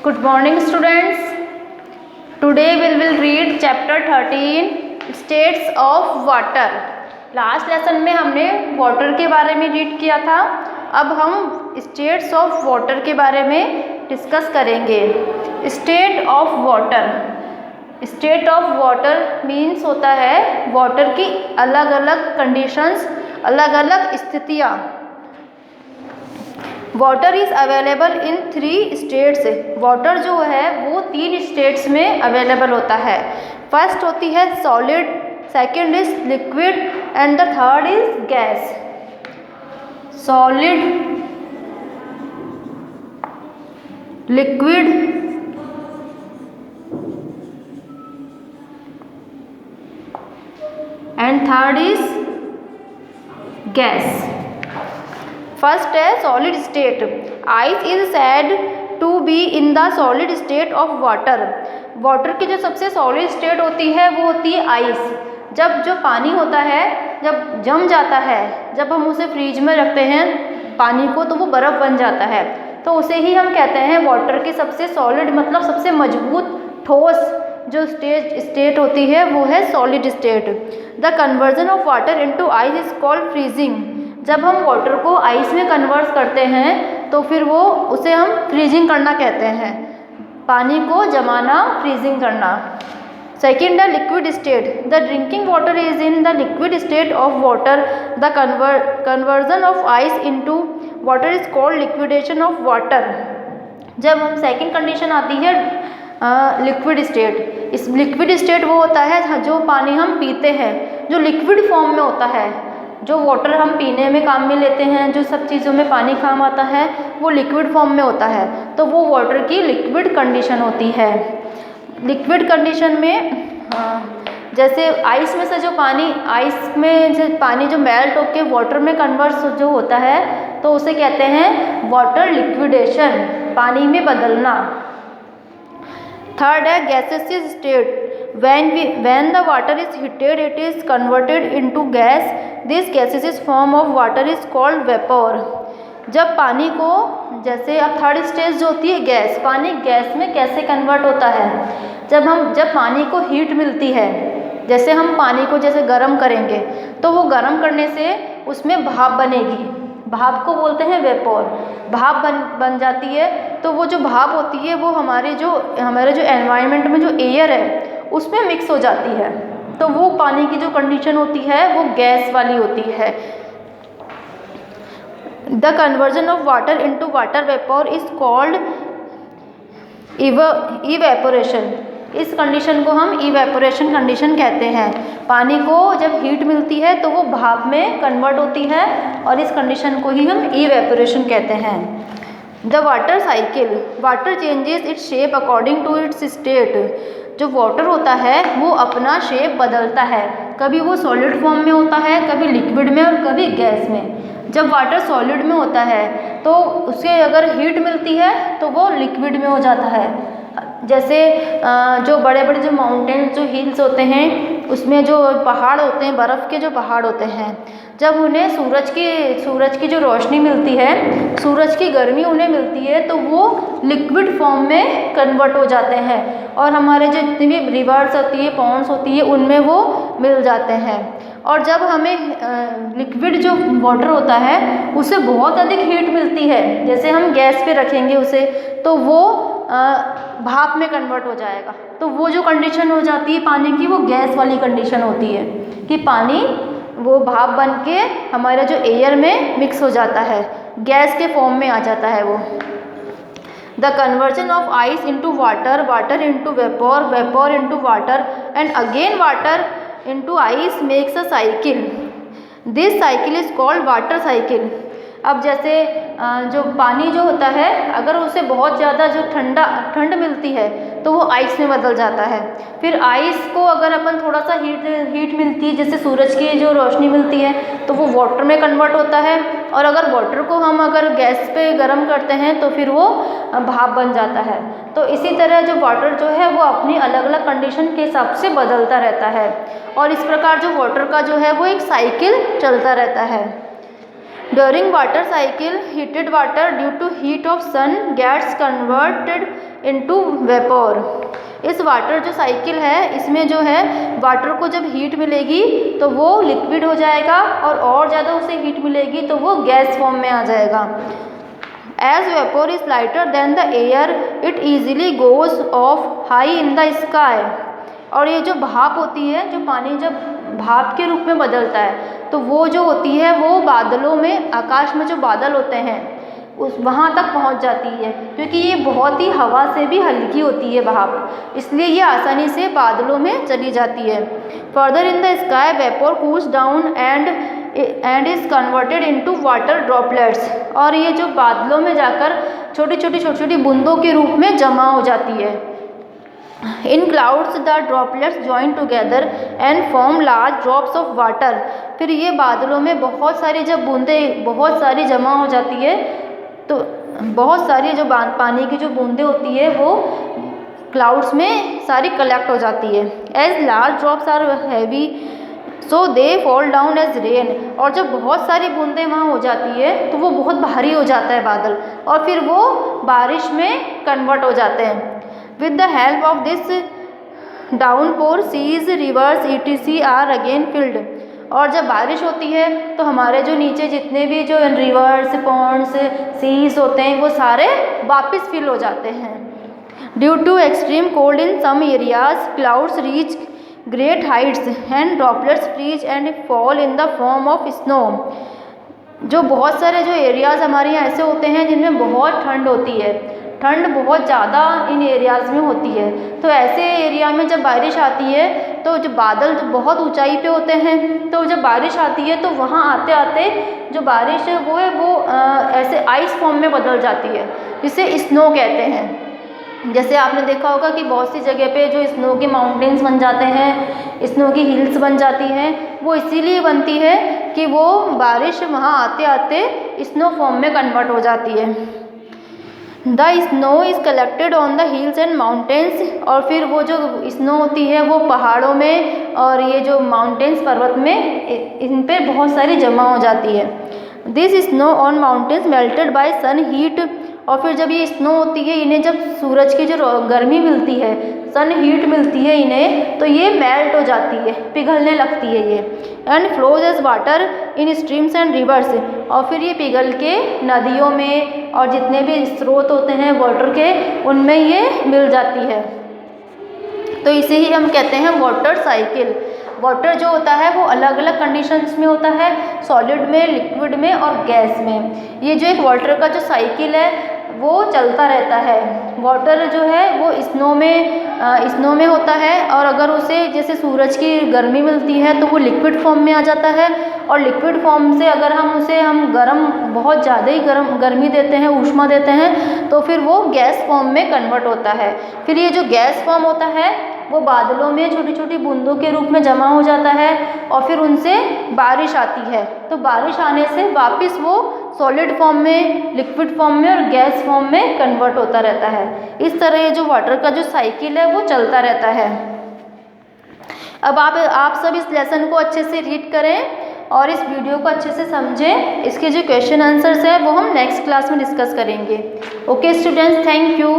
Good morning students. Today we will read chapter 13 states of water. Last lesson में हमने water के बारे में रीड किया था. अब हम स्टेट्स ऑफ वाटर के बारे में डिस्कस करेंगे. State of water. State of water means होता है वाटर की अलग अलग कंडीशंस, अलग अलग स्थितियाँ. Water is available in 3 states. Water जो है वो 3 स्टेट्स में अवेलेबल होता है. फर्स्ट होती है solid, second is liquid and the third is gas. Solid, liquid and third is gas. First है solid state. Ice is said to be in the solid state of water. Water की जो सबसे solid state होती है वो होती है ice. जब जो पानी होता है जब जम जाता है, जब हम उसे फ्रीज में रखते हैं पानी को तो वो बर्फ़ बन जाता है, तो उसे ही हम कहते हैं वाटर की सबसे सॉलिड मतलब सबसे मजबूत ठोस जो स्टेट होती है वो है solid state. The conversion of water into ice is called freezing. जब हम वाटर को आइस में कन्वर्ट करते हैं तो फिर वो उसे हम फ्रीजिंग करना कहते हैं. पानी को जमाना, फ्रीजिंग करना. सेकेंड है liquid state. The drinking water is in the liquid state of water. The conversion of ice into water is called liquidation of water. जब हम सेकेंड कंडीशन आती है लिक्विड स्टेट. इस लिक्विड स्टेट वो होता है जो पानी हम पीते हैं, जो लिक्विड फॉर्म में होता है. जो वाटर हम पीने में काम में लेते हैं, जो सब चीज़ों में पानी काम आता है वो लिक्विड फॉर्म में होता है, तो वो वाटर की लिक्विड कंडीशन होती है. लिक्विड कंडीशन में जैसे आइस में से जो पानी, आइस में जो पानी जो मेल्ट होकर वाटर में कन्वर्ट जो होता है तो उसे कहते हैं वाटर लिक्विडेशन, पानी में बदलना. थर्ड है gases state. When the water is heated, it is converted into gas. This gaseous form of water is called vapor. जब पानी को, जैसे अब थर्ड स्टेज जो होती है गैस, पानी गैस में कैसे कन्वर्ट होता है. जब पानी को हीट मिलती है, जैसे हम पानी को जैसे गर्म करेंगे तो वो गर्म करने से उसमें भाप बनेगी. भाप को बोलते हैं वेपोर. भाप बन जाती है तो वो जो भाप होती है वो हमारे जो एनवायरनमेंट में जो एयर है उसमें मिक्स हो जाती है, तो वो पानी की जो कंडीशन होती है वो गैस वाली होती है. The conversion of water into water vapour is called evaporation. इस कंडीशन को हम इवेपोरेशन कंडीशन कहते हैं. पानी को जब हीट मिलती है तो वो भाप में कन्वर्ट होती है और इस कंडीशन को ही हम इवेपोरेशन कहते हैं. The water cycle. Water changes its shape according to its state. जो वाटर होता है वो अपना शेप बदलता है. कभी वो सॉलिड फॉर्म में होता है, कभी लिक्विड में और कभी गैस में. जब वाटर सॉलिड में होता है तो उसे अगर हीट मिलती है तो वो लिक्विड में हो जाता है. जैसे जो बड़े बड़े जो माउंटेन्स, जो हिल्स होते हैं उसमें जो पहाड़ होते हैं, बर्फ़ के जो पहाड़ होते हैं, जब उन्हें सूरज की जो रोशनी मिलती है, सूरज की गर्मी उन्हें मिलती है तो वो लिक्विड फॉर्म में कन्वर्ट हो जाते हैं और हमारे जो जितनी भी रिवर्स होती है, पॉन्ड्स होती है, उनमें वो मिल जाते हैं. और जब हमें लिक्विड जो वाटर होता है उसे बहुत अधिक हीट मिलती है, जैसे हम गैस पे रखेंगे उसे तो वो भाप में कन्वर्ट हो जाएगा. तो वो जो कंडीशन हो जाती है पानी की वो गैस वाली कंडीशन होती है कि पानी वो भाप बन के हमारे जो एयर में मिक्स हो जाता है, गैस के फॉर्म में आ जाता है वो. The conversion of ice into water, water into vapour, vapour into water and again water into ice makes a cycle. This cycle is called water cycle. अब जैसे जो पानी जो होता है अगर उसे बहुत ज़्यादा जो ठंड मिलती है तो वो आइस में बदल जाता है. फिर आइस को अगर अपन थोड़ा सा हीट मिलती है, जैसे सूरज की जो रोशनी मिलती है तो वो वाटर में कन्वर्ट होता है. और अगर वाटर को हम अगर गैस पे गर्म करते हैं तो फिर वो भाप बन जाता है. तो इसी तरह जो वाटर जो है वो अपनी अलग अलग कंडीशन के हिसाब से बदलता रहता है और इस प्रकार जो वाटर का जो है वो एक साइकिल चलता रहता है. During water cycle heated water due to heat of sun gets converted into vapour. इस वाटर जो साइकिल है इसमें जो है वाटर को जब हीट मिलेगी तो वो लिक्विड हो जाएगा और ज़्यादा उसे हीट मिलेगी तो वो गैस फॉर्म में आ जाएगा। As vapor is lighter than the air, it easily goes off high in the sky। और ये जो भाप होती है, जो पानी जब भाप के रूप में बदलता है तो वो जो होती है वो बादलों में, आकाश में जो बादल होते हैं उस वहाँ तक पहुँच जाती है, क्योंकि ये बहुत ही हवा से भी हल्की होती है भाप, इसलिए ये आसानी से बादलों में चली जाती है। Further in the sky vapour cools down and is converted into water droplets. और ये जो बादलों में जाकर छोटी छोटी बूंदों के रूप में जमा हो जाती है। इन clouds the droplets join together and form large drops of water. फिर ये बादलों में बहुत सारी जब बूंदें बहुत सारी जमा हो जाती है तो बहुत सारी जो पानी की जो बूंदें होती है वो क्लाउड्स में सारी कलेक्ट हो जाती है। As large drops are heavy so they fall down as rain. और जब बहुत सारी बूंदें वहाँ हो जाती है तो वो बहुत भारी हो जाता है बादल और फिर वो बारिश में कन्वर्ट हो जाते हैं। With the help of this downpour seas rivers ETC are again filled. और जब बारिश होती है तो हमारे जो नीचे जितने भी जो रिवर्स पॉन्ड्स सीज होते हैं वो सारे वापस फिल हो जाते हैं। Due to extreme cold in some areas clouds reach great heights and droplets freeze and fall in the form of snow. जो बहुत सारे जो एरियाज़ हमारे यहाँ ऐसे होते हैं जिनमें बहुत ठंड होती है, ठंड बहुत ज़्यादा इन एरियाज़ में होती है, तो ऐसे एरिया में जब बारिश आती है तो जो बादल जो बहुत ऊंचाई पे होते हैं तो जब बारिश आती है तो वहाँ आते आते जो बारिश वो है वो ऐसे आइस फॉर्म में बदल जाती है, जिसे स्नो कहते हैं। जैसे आपने देखा होगा कि बहुत सी जगह पे जो स्नो के माउंटेन्स बन जाते हैं, स्नो की हिल्स बन जाती हैं, वो इसीलिए बनती है कि वो बारिश वहाँ आते आते स्नो फॉर्म में कन्वर्ट हो जाती है। The snow is collected on the hills and mountains. और फिर वो जो स्नो होती है वो पहाड़ों में और ये जो माउंटेन्स पर्वत में इन पे बहुत सारी जमा हो जाती है। This snow on mountains melted by sun heat. और फिर जब ये स्नो होती है इन्हें जब सूरज की जो गर्मी मिलती है, सन हीट मिलती है इन्हें, तो ये मेल्ट हो जाती है, पिघलने लगती है ये। And flows as water in streams and rivers. और फिर ये पिघल के नदियों में और जितने भी स्रोत होते हैं वाटर के उनमें ये मिल जाती है। तो इसे ही हम कहते हैं वाटर साइकिल। वाटर जो होता है वो अलग अलग कंडीशंस में होता है, सॉलिड में, लिक्विड में और गैस में। ये जो एक वाटर का जो साइकिल है वो चलता रहता है। वाटर जो है वो स्नो में होता है और अगर उसे जैसे सूरज की गर्मी मिलती है तो वो लिक्विड फॉर्म में आ जाता है और लिक्विड फॉर्म से अगर हम गर्म बहुत ज़्यादा ही गर्मी देते हैं, ऊष्मा देते हैं, तो फिर वो गैस फॉर्म में कन्वर्ट होता है। फिर ये जो गैस फॉर्म होता है वो बादलों में छोटी छोटी बूंदों के रूप में जमा हो जाता है और फिर उनसे बारिश आती है, तो बारिश आने से वापस वो सॉलिड फॉर्म में, लिक्विड फॉर्म में और गैस फॉर्म में कन्वर्ट होता रहता है। इस तरह ये जो वाटर का जो साइकिल है वो चलता रहता है। अब आप सब इस लेसन को अच्छे से रीड करें और इस वीडियो को अच्छे से समझें। इसके जो क्वेश्चन आंसर्स है वो हम नेक्स्ट क्लास में डिस्कस करेंगे। Okay students, thank you.